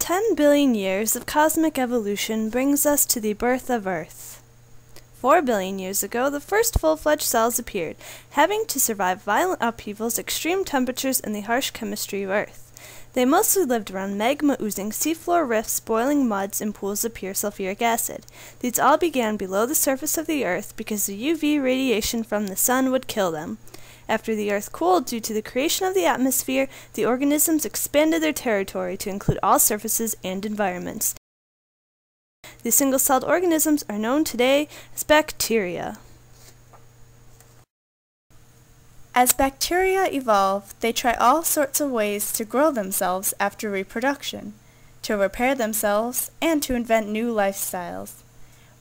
10 billion years of cosmic evolution brings us to the birth of Earth. 4 billion years ago, the first full-fledged cells appeared, having to survive violent upheavals, extreme temperatures, and the harsh chemistry of Earth. They mostly lived around magma-oozing seafloor rifts, boiling muds, and pools of pure sulfuric acid. These all began below the surface of the Earth because the UV radiation from the sun would kill them. After the Earth cooled due to the creation of the atmosphere, the organisms expanded their territory to include all surfaces and environments. These single-celled organisms are known today as bacteria. As bacteria evolve, they try all sorts of ways to grow themselves after reproduction, to repair themselves, and to invent new lifestyles.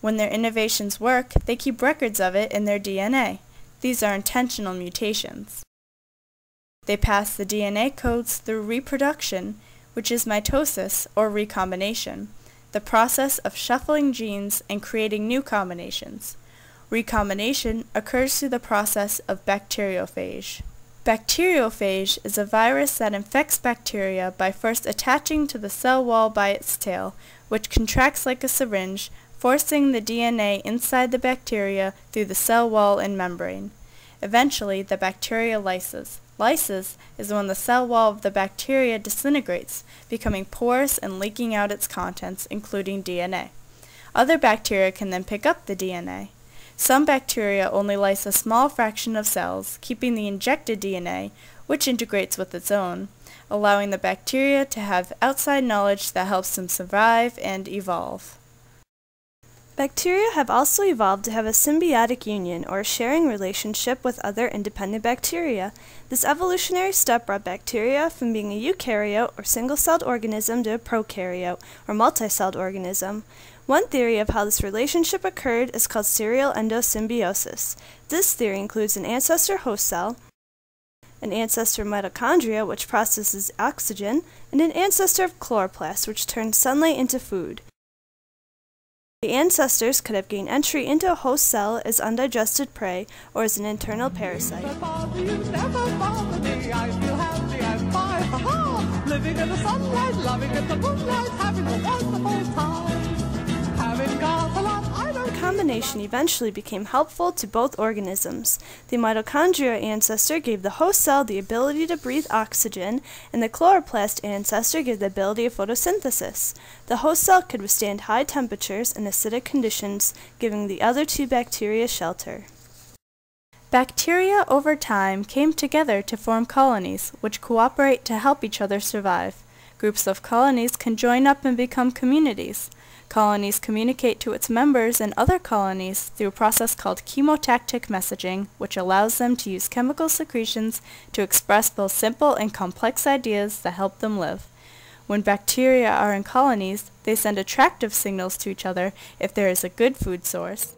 When their innovations work, they keep records of it in their DNA. These are intentional mutations. They pass the DNA codes through reproduction, which is mitosis or recombination, the process of shuffling genes and creating new combinations. Recombination occurs through the process of bacteriophage. Bacteriophage is a virus that infects bacteria by first attaching to the cell wall by its tail, which contracts like a syringe, forcing the DNA inside the bacteria through the cell wall and membrane. Eventually, the bacteria lyses. Lysis is when the cell wall of the bacteria disintegrates, becoming porous and leaking out its contents, including DNA. Other bacteria can then pick up the DNA. Some bacteria only lyse a small fraction of cells, keeping the injected DNA, which integrates with its own, allowing the bacteria to have outside knowledge that helps them survive and evolve. Bacteria have also evolved to have a symbiotic union, or sharing relationship with other independent bacteria. This evolutionary step brought bacteria from being a eukaryote, or single-celled organism, to a prokaryote, or multi-celled organism. One theory of how this relationship occurred is called serial endosymbiosis. This theory includes an ancestor host cell, an ancestor mitochondria, which processes oxygen, and an ancestor of chloroplasts, which turns sunlight into food. The ancestors could have gained entry into a host cell as undigested prey or as an internal parasite. The combination eventually became helpful to both organisms. The mitochondria ancestor gave the host cell the ability to breathe oxygen, and the chloroplast ancestor gave the ability of photosynthesis. The host cell could withstand high temperatures and acidic conditions, giving the other two bacteria shelter. Bacteria over time came together to form colonies, which cooperate to help each other survive. Groups of colonies can join up and become communities. Colonies communicate to its members and other colonies through a process called chemotactic messaging, which allows them to use chemical secretions to express both simple and complex ideas that help them live. When bacteria are in colonies, they send attractive signals to each other if there is a good food source.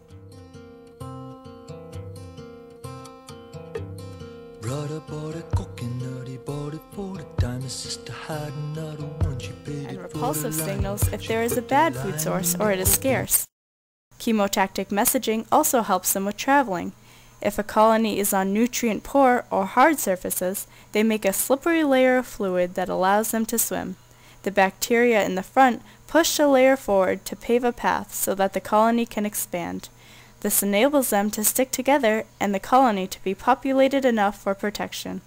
And repulsive signals if there is a bad food source or it is scarce. Chemotactic messaging also helps them with traveling. If a colony is on nutrient-poor or hard surfaces, they make a slippery layer of fluid that allows them to swim. The bacteria in the front push a layer forward to pave a path so that the colony can expand. This enables them to stick together and the colony to be populated enough for protection.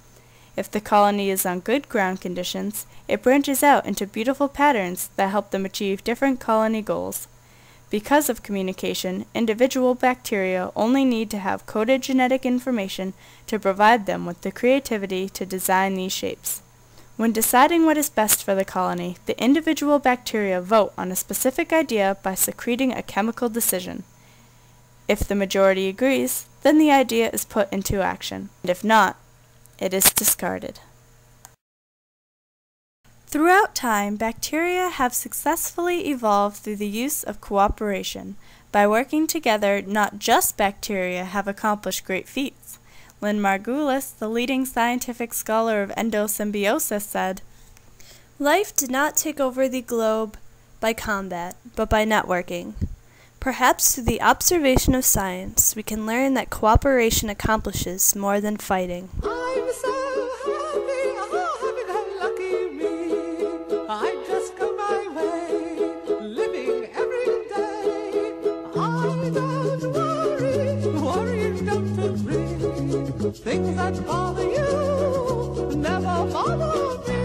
If the colony is on good ground conditions, it branches out into beautiful patterns that help them achieve different colony goals. Because of communication, individual bacteria only need to have coded genetic information to provide them with the creativity to design these shapes. When deciding what is best for the colony, the individual bacteria vote on a specific idea by secreting a chemical decision. If the majority agrees, then the idea is put into action, and if not, it is discarded. Throughout time, bacteria have successfully evolved through the use of cooperation. By working together, not just bacteria have accomplished great feats. Lynn Margulis, the leading scientific scholar of endosymbiosis, said, "Life did not take over the globe by combat, but by networking. Perhaps through the observation of science, we can learn that cooperation accomplishes more than fighting." I'm so happy, oh, happy, lucky me. I just go my way. Things that bother you never bother me.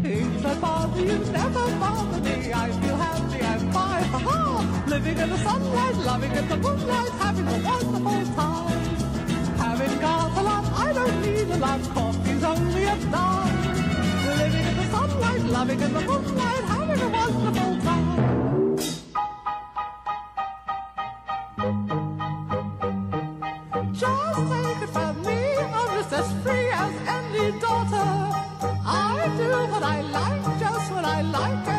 Things that bother you never bother me. I feel happy and fine, ha-ha. Living in the sunlight, loving in the moonlight, having a wonderful time. Having got a lot, I don't need a lot. Coffee's only a dime. Living in the sunlight, loving in the moonlight, having a wonderful time. Just take it from me, I'm just as free as any daughter. I do what I like, just what I like.